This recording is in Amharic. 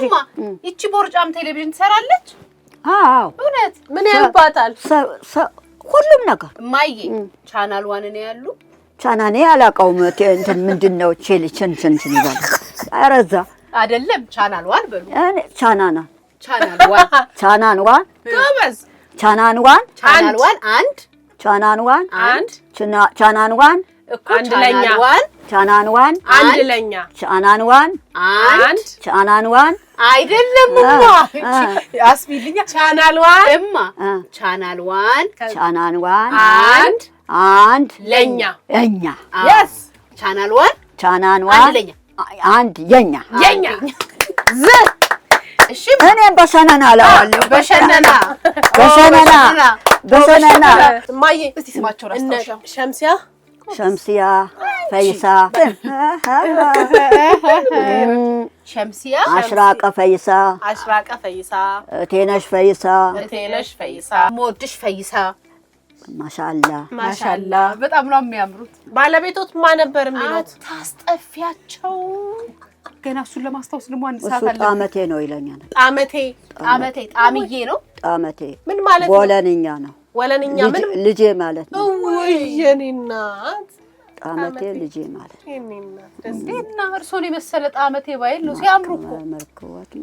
እማ እቺ ቦርጫም ቴሌቪዥን ትሰራለች አዎ እውነት ምን ያባታል ሁሉም ነገር ማዬ ቻናል 1 ነው ያሉ ቻናኔ አላቀውም እንትን ምንድነው ቼልችን ይባል አረዛ አይደለም ቻናል 1 በሉ እኔ ቻናና ቻናል 1 ቻናል 1 ጎበዝ ቻናል 1 ቻናል 1 አንድ ቻናል 1 አንድ ቻናል 1 እኮ ቻናል 1 ቻናል 1 አንድ ለኛ ቻናል 1 አንድ ቻናል 1 አይደለም እማ አስቢልኛ ቻናል 1 እማ ቻናል 1 ቻናል 1 አንድ ለኛ yes ቻናል 1 ቻናል 1 አንድ ለኛ አንድ የኛ እሺ እኔም በሰነና አላዋለሁ በሸነና ማዬ እስቲ ስማቸው ራስታውሻው ሸምሲያ ፈይሳ ሸምሲያ አሽራቀ ፈይሳ ቴነሽ ፈይሳ ሞድሽ ፈይሳ ማሻአላ በጣም ነው የሚያምሩት ባለቤቶት ማን ነበር የሚሉት ታስጠፊያቸው ገና እሱን ለማስታወስ ደግሞ አንድ ሰዓት አለ ጣመቴ ነው ይለኛል ጣምዬ ነው ጣመቴ ምን ማለት ነው ወለንኛ ነው ወለንኛ ምን ልጄ ማለት ነው ወይ የኔ እናት ጣመቴ ልጄ ማለት የኔ እናት እና እርሶን የመሰለ ጣመቴ ባይል ነው ሲያምሩ እኮ መልከዋት